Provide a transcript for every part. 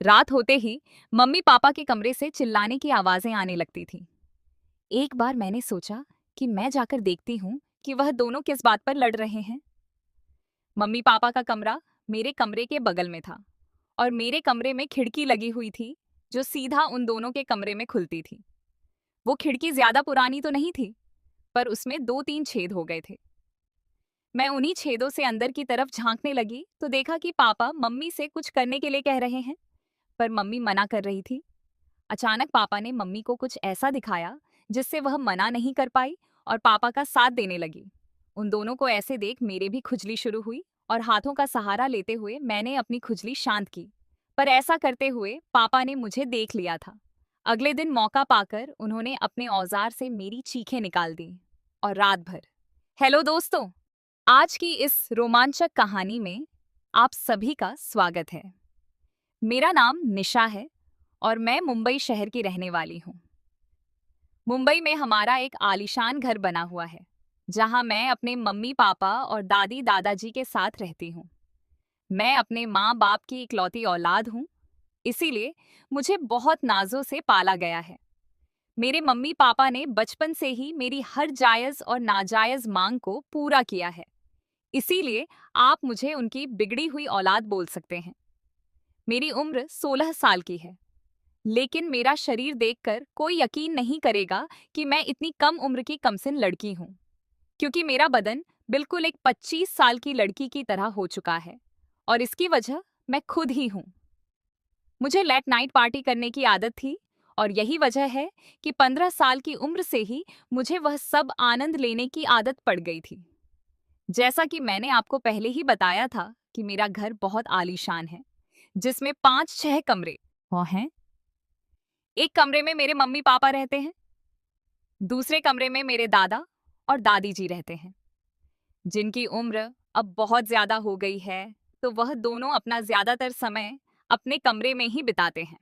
रात होते ही mummy papa के कमरे से चिल्लाने की आवाजें आने लगती थी। एक बार मैंने सोचा कि मैं जाकर देखती हूँ कि वह दोनों किस बात पर लड़ रहे हैं। मम्मी पापा का कमरा मेरे कमरे के बगल में था और मेरे कमरे में खिड़की लगी हुई थी जो सीधा उन दोनों के कमरे में खुलती थी। वो खिड़की ज्यादा पुरानी तो नहीं थी, पर उसमें दो तीन छेद हो गए थे। मैं उन्हीं छेदों से अंदर की तरफ झांकने लगी तो देखा कि पापा मम्मी से कुछ करने के लिए कह रहे हैं, पर मम्मी मना कर रही थी। अचानक पापा ने मम्मी को कुछ ऐसा दिखाया जिससे वह मना नहीं कर पाई और पापा का साथ देने लगी। उन दोनों को ऐसे देख मेरे भी खुजली शुरू हुई और हाथों का सहारा लेते हुए मैंने अपनी खुजली शांत की। पर ऐसा करते हुए पापा ने मुझे देख लिया था। अगले दिन मौका पाकर उन्होंने अपने औजार से मेरी चीखें निकाल दी और रात भर। हेलो दोस्तों, आज की इस रोमांचक कहानी में आप सभी का स्वागत है। मेरा नाम निशा है और मैं मुंबई शहर की रहने वाली हूँ। मुंबई में हमारा एक आलीशान घर बना हुआ है, जहाँ मैं अपने मम्मी पापा और दादी दादाजी के साथ रहती हूँ। मैं अपने माँ बाप की इकलौती औलाद हूँ, इसीलिए मुझे बहुत नाजों से पाला गया है। मेरे मम्मी पापा ने बचपन से ही मेरी हर जायज़ और नाजायज़ मांग को पूरा किया है, इसीलिए आप मुझे उनकी बिगड़ी हुई औलाद बोल सकते हैं। मेरी उम्र 16 साल की है, लेकिन मेरा शरीर देखकर कोई यकीन नहीं करेगा कि मैं इतनी कम उम्र की कमसिन लड़की हूँ, क्योंकि मेरा बदन बिल्कुल एक 25 साल की लड़की की तरह हो चुका है और इसकी वजह मैं खुद ही हूँ। मुझे लेट नाइट पार्टी करने की आदत थी और यही वजह है कि 15 साल की उम्र से ही मुझे वह सब आनंद लेने की आदत पड़ गई थी। जैसा कि मैंने आपको पहले ही बताया था कि मेरा घर बहुत आलीशान है, जिसमें 5-6 कमरे वो हैं। एक कमरे में मेरे मम्मी पापा रहते हैं, दूसरे कमरे में मेरे दादा और दादी जी रहते हैं, जिनकी उम्र अब बहुत ज्यादा हो गई है, तो वह दोनों अपना ज्यादातर समय अपने कमरे में ही बिताते हैं।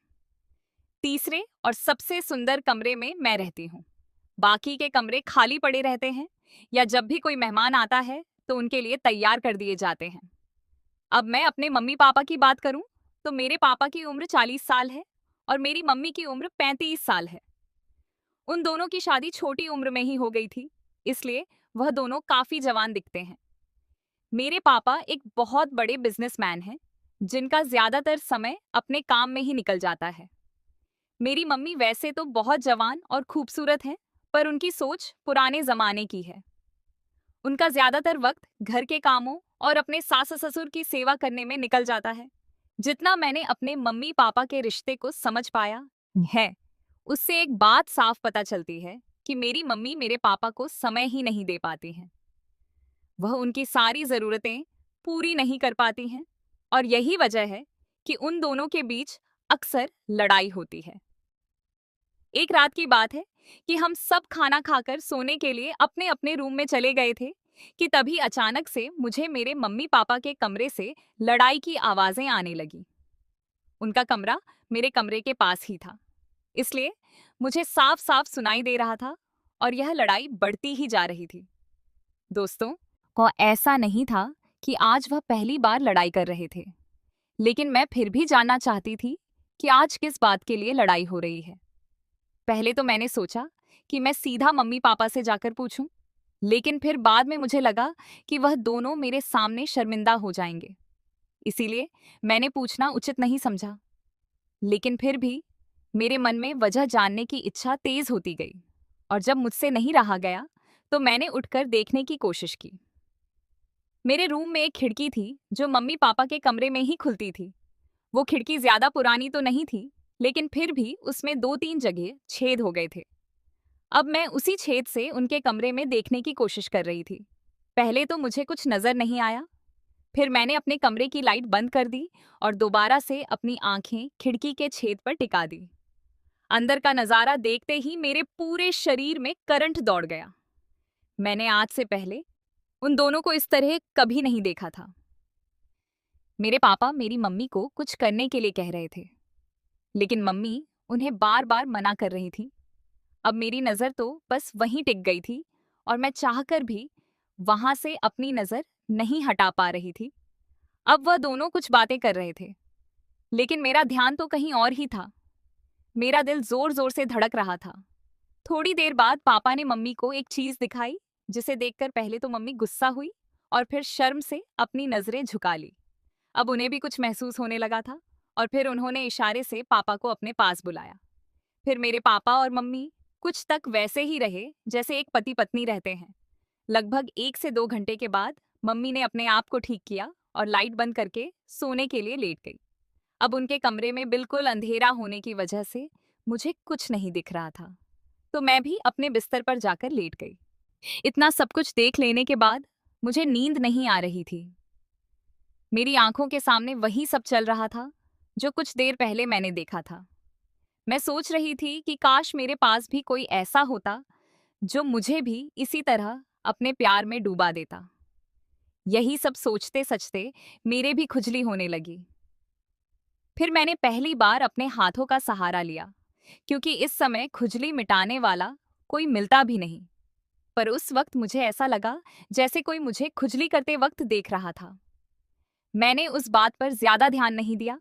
तीसरे और सबसे सुंदर कमरे में मैं रहती हूँ। बाकी के कमरे खाली पड़े रहते हैं या जब भी कोई मेहमान आता है तो उनके लिए तैयार कर दिए जाते हैं। अब मैं अपने मम्मी पापा की बात करूं तो मेरे पापा की उम्र 40 साल है और मेरी मम्मी की उम्र 35 साल है। उन दोनों की शादी छोटी उम्र में ही हो गई थी, इसलिए वह दोनों काफी जवान दिखते हैं। मेरे पापा एक बहुत बड़े बिजनेसमैन हैं, जिनका ज्यादातर समय अपने काम में ही निकल जाता है। मेरी मम्मी वैसे तो बहुत जवान और खूबसूरत हैं, पर उनकी सोच पुराने जमाने की है। उनका ज्यादातर वक्त घर के कामों और अपने सास ससुर की सेवा करने में निकल जाता है। जितना मैंने अपने मम्मी पापा के रिश्ते को समझ पाया है, उससे एक बात साफ पता चलती है कि मेरी मम्मी मेरे पापा को समय ही नहीं दे पाती हैं। वह उनकी सारी जरूरतें पूरी नहीं कर पाती हैं और यही वजह है कि उन दोनों के बीच अक्सर लड़ाई होती है। एक रात की बात है कि हम सब खाना खाकर सोने के लिए अपने अपने रूम में चले गए थे कि तभी अचानक से मुझे मेरे मम्मी पापा के कमरे से लड़ाई की आवाजें आने लगी। उनका कमरा मेरे कमरे के पास ही था, इसलिए मुझे साफ साफ सुनाई दे रहा था और यह लड़ाई बढ़ती ही जा रही थी। दोस्तों, को ऐसा नहीं था कि आज वह पहली बार लड़ाई कर रहे थे, लेकिन मैं फिर भी जानना चाहती थी कि आज किस बात के लिए लड़ाई हो रही है। पहले तो मैंने सोचा कि मैं सीधा मम्मी पापा से जाकर पूछूं, लेकिन फिर बाद में मुझे लगा कि वह दोनों मेरे सामने शर्मिंदा हो जाएंगे, इसीलिए मैंने पूछना उचित नहीं समझा। लेकिन फिर भी मेरे मन में वजह जानने की इच्छा तेज होती गई और जब मुझसे नहीं रहा गया तो मैंने उठकर देखने की कोशिश की। मेरे रूम में एक खिड़की थी जो मम्मी पापा के कमरे में ही खुलती थी। वो खिड़की ज्यादा पुरानी तो नहीं थी, लेकिन फिर भी उसमें दो तीन जगह छेद हो गए थे। अब मैं उसी छेद से उनके कमरे में देखने की कोशिश कर रही थी। पहले तो मुझे कुछ नजर नहीं आया, फिर मैंने अपने कमरे की लाइट बंद कर दी और दोबारा से अपनी आंखें खिड़की के छेद पर टिका दी। अंदर का नजारा देखते ही मेरे पूरे शरीर में करंट दौड़ गया। मैंने आज से पहले उन दोनों को इस तरह कभी नहीं देखा था। मेरे पापा मेरी मम्मी को कुछ करने के लिए कह रहे थे, लेकिन मम्मी उन्हें बार बार मना कर रही थी। अब मेरी नजर तो बस वहीं टिक गई थी और मैं चाहकर भी वहां से अपनी नजर नहीं हटा पा रही थी। अब वह दोनों कुछ बातें कर रहे थे। लेकिन मेरा ध्यान तो कहीं और ही था। मेरा दिल जोर जोर से धड़क रहा था। थोड़ी देर बाद पापा ने मम्मी को एक चीज दिखाई, जिसे देखकर पहले तो मम्मी गुस्सा हुई और फिर शर्म से अपनी नजरें झुका ली। अब उन्हें भी कुछ महसूस होने लगा था और फिर उन्होंने इशारे से पापा को अपने पास बुलाया। फिर मेरे पापा और मम्मी कुछ तक वैसे ही रहे जैसे एक पति पत्नी रहते हैं। लगभग 1 से 2 घंटे के बाद मम्मी ने अपने आप को ठीक किया और लाइट बंद करके सोने के लिए लेट गई। अब उनके कमरे में बिल्कुल अंधेरा होने की वजह से मुझे कुछ नहीं दिख रहा था, तो मैं भी अपने बिस्तर पर जाकर लेट गई। इतना सब कुछ देख लेने के बाद मुझे नींद नहीं आ रही थी। मेरी आंखों के सामने वही सब चल रहा था जो कुछ देर पहले मैंने देखा था। मैं सोच रही थी कि काश मेरे पास भी कोई ऐसा होता जो मुझे भी इसी तरह अपने प्यार में डूबा देता। यही सब सोचते सचते मेरे भी खुजली होने लगी। फिर मैंने पहली बार अपने हाथों का सहारा लिया, क्योंकि इस समय खुजली मिटाने वाला कोई मिलता भी नहीं। पर उस वक्त मुझे ऐसा लगा जैसे कोई मुझे खुजली करते वक्त देख रहा था। मैंने उस बात पर ज्यादा ध्यान नहीं दिया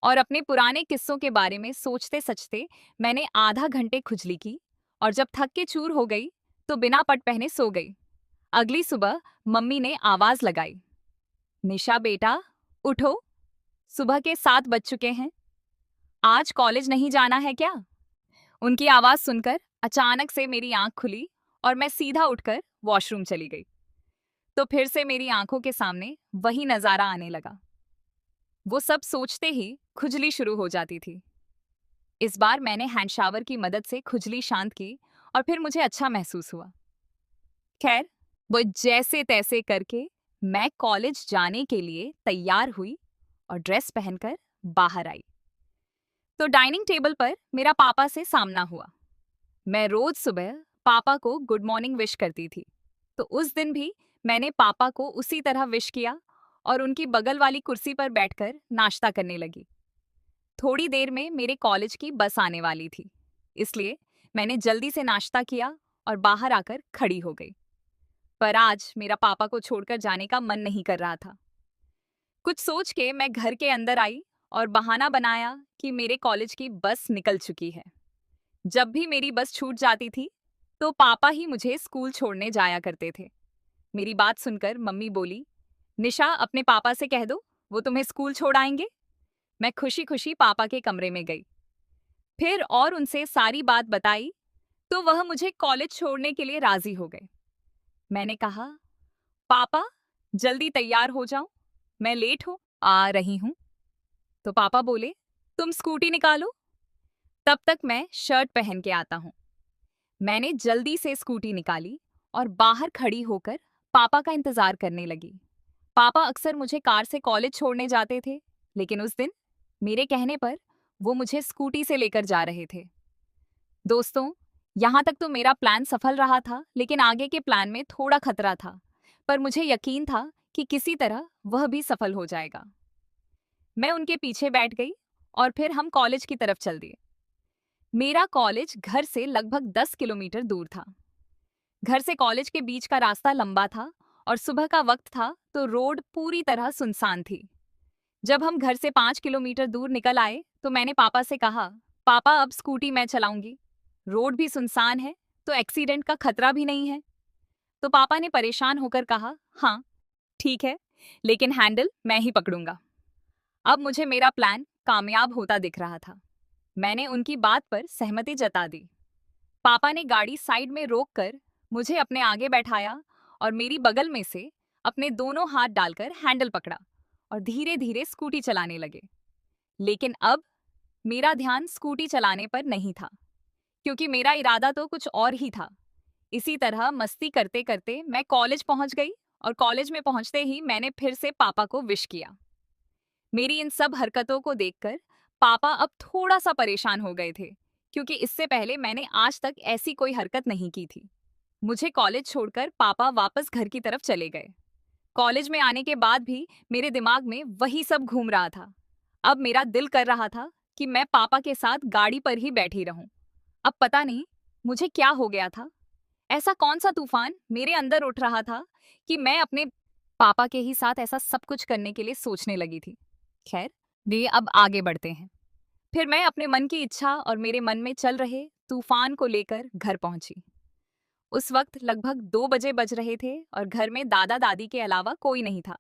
और अपने पुराने किस्सों के बारे में सोचते सचते मैंने आधा घंटे खुजली की और जब थक के चूर हो गई तो बिना पट पहने सो गई। अगली सुबह मम्मी ने आवाज लगाई, निशा बेटा, उठो, सुबह के 7 बज चुके हैं। आज कॉलेज नहीं जाना है क्या? उनकी आवाज सुनकर अचानक से मेरी आंख खुली और मैं सीधा उठकर वॉशरूम चली गई। तो फिर से मेरी आंखों के सामने वही नजारा आने लगा। वो सब सोचते ही खुजली शुरू हो जाती थी। इस बार मैंने हैंड शावर की मदद से खुजली शांत की और फिर मुझे अच्छा महसूस हुआ। खैर, वो जैसे तैसे करके मैं कॉलेज जाने के लिए तैयार हुई और ड्रेस पहनकर बाहर आई। तो डाइनिंग टेबल पर मेरा पापा से सामना हुआ। मैं रोज सुबह पापा को गुड मॉर्निंग विश करती थी, तो उस दिन भी मैंने पापा को उसी तरह विश किया और उनकी बगल वाली कुर्सी पर बैठकर नाश्ता करने लगी। थोड़ी देर में मेरे कॉलेज की बस आने वाली थी, इसलिए मैंने जल्दी से नाश्ता किया और बाहर आकर खड़ी हो गई। पर आज मेरा पापा को छोड़कर जाने का मन नहीं कर रहा था। कुछ सोच के मैं घर के अंदर आई और बहाना बनाया कि मेरे कॉलेज की बस निकल चुकी है। जब भी मेरी बस छूट जाती थी तो पापा ही मुझे स्कूल छोड़ने जाया करते थे। मेरी बात सुनकर मम्मी बोली, निशा अपने पापा से कह दो, वो तुम्हें स्कूल छोड़ आएंगे। मैं खुशी खुशी पापा के कमरे में गई, फिर और उनसे सारी बात बताई तो वह मुझे कॉलेज छोड़ने के लिए राजी हो गए। मैंने कहा, पापा जल्दी तैयार हो जाओ, मैं लेट हो आ रही हूँ। तो पापा बोले, तुम स्कूटी निकालो, तब तक मैं शर्ट पहन के आता हूँ। मैंने जल्दी से स्कूटी निकाली और बाहर खड़ी होकर पापा का इंतजार करने लगी। पापा अक्सर मुझे कार से कॉलेज छोड़ने जाते थे, लेकिन उस दिन मेरे कहने पर वो मुझे स्कूटी से लेकर जा रहे थे। दोस्तों, यहाँ तक तो मेरा प्लान सफल रहा था, लेकिन आगे के प्लान में थोड़ा खतरा था, पर मुझे यकीन था कि किसी तरह वह भी सफल हो जाएगा। मैं उनके पीछे बैठ गई और फिर हम कॉलेज की तरफ चल दिए। मेरा कॉलेज घर से लगभग 10 किलोमीटर दूर था। घर से कॉलेज के बीच का रास्ता लंबा था और सुबह का वक्त था तो रोड पूरी तरह सुनसान थी। जब हम घर से 5 किलोमीटर दूर निकल आए तो मैंने पापा से कहा, पापा अब स्कूटी मैं चलाऊंगी, रोड भी सुनसान है तो एक्सीडेंट का खतरा भी नहीं है। तो पापा ने परेशान होकर कहा, हाँ ठीक है, लेकिन हैंडल मैं ही पकड़ूंगा। अब मुझे मेरा प्लान कामयाब होता दिख रहा था। मैंने उनकी बात पर सहमति जता दी। पापा ने गाड़ी साइड में रोककर मुझे अपने आगे बैठाया और मेरी बगल में से अपने दोनों हाथ डालकर हैंडल पकड़ा और धीरे धीरे स्कूटी चलाने लगे। लेकिन अब मेरा ध्यान स्कूटी चलाने पर नहीं था, क्योंकि मेरा इरादा तो कुछ और ही था। इसी तरह मस्ती करते करते मैं कॉलेज पहुंच गई और कॉलेज में पहुंचते ही मैंने फिर से पापा को विश किया। मेरी इन सब हरकतों को देखकर पापा अब थोड़ा सा परेशान हो गए थे, क्योंकि इससे पहले मैंने आज तक ऐसी कोई हरकत नहीं की थी। मुझे कॉलेज छोड़कर पापा वापस घर की तरफ चले गए। कॉलेज में आने के बाद भी मेरे दिमाग में वही सब घूम रहा था। अब मेरा दिल कर रहा था कि मैं पापा के साथ गाड़ी पर ही बैठी रहूं। अब पता नहीं मुझे क्या हो गया था। ऐसा कौन सा तूफान मेरे अंदर उठ रहा था कि मैं अपने पापा के ही साथ ऐसा सब कुछ करने के लिए सोचने लगी थी। खैर, वे अब आगे बढ़ते हैं। फिर मैं अपने मन की इच्छा और मेरे मन में चल रहे तूफान को लेकर घर पहुंची। उस वक्त लगभग 2 बजे बज रहे थे और घर में दादा दादी के अलावा कोई नहीं था।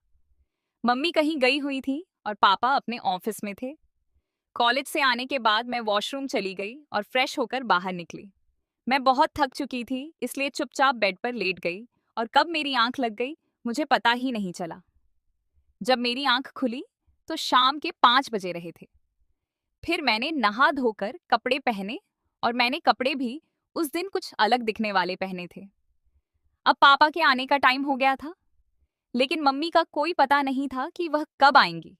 मम्मी कहीं गई हुई थी और पापा अपने ऑफिस में थे। कॉलेज से आने के बाद मैं वॉशरूम चली गई और फ्रेश होकर बाहर निकली। मैं बहुत थक चुकी थी, इसलिए चुपचाप बेड पर लेट गई और कब मेरी आंख लग गई मुझे पता ही नहीं चला। जब मेरी आंख खुली तो शाम के 5 बजे रहे थे। फिर मैंने नहा धोकर कपड़े पहने और मैंने कपड़े भी उस दिन कुछ अलग दिखने वाले पहने थे। अब पापा के आने का टाइम हो गया था, लेकिन मम्मी का कोई पता नहीं था कि वह कब आएंगी।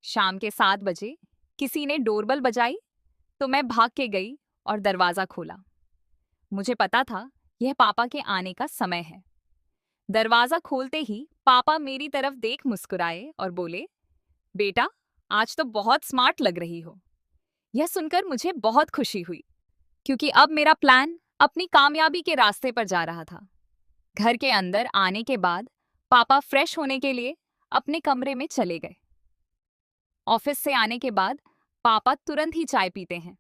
शाम के 7 बजे किसी ने डोरबेल बजाई तो मैं भाग के गई और दरवाजा खोला। मुझे पता था यह पापा के आने का समय है। दरवाजा खोलते ही पापा मेरी तरफ देख मुस्कुराए और बोले, बेटा, आज तो बहुत स्मार्ट लग रही हो। यह सुनकर मुझे बहुत खुशी हुई, क्योंकि अब मेरा प्लान अपनी कामयाबी के रास्ते पर जा रहा था। घर के अंदर आने के बाद पापा फ्रेश होने के लिए अपने कमरे में चले गए। ऑफिस से आने के बाद पापा तुरंत ही चाय पीते हैं,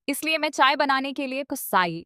इसलिए मैं चाय बनाने के लिए गुस्साई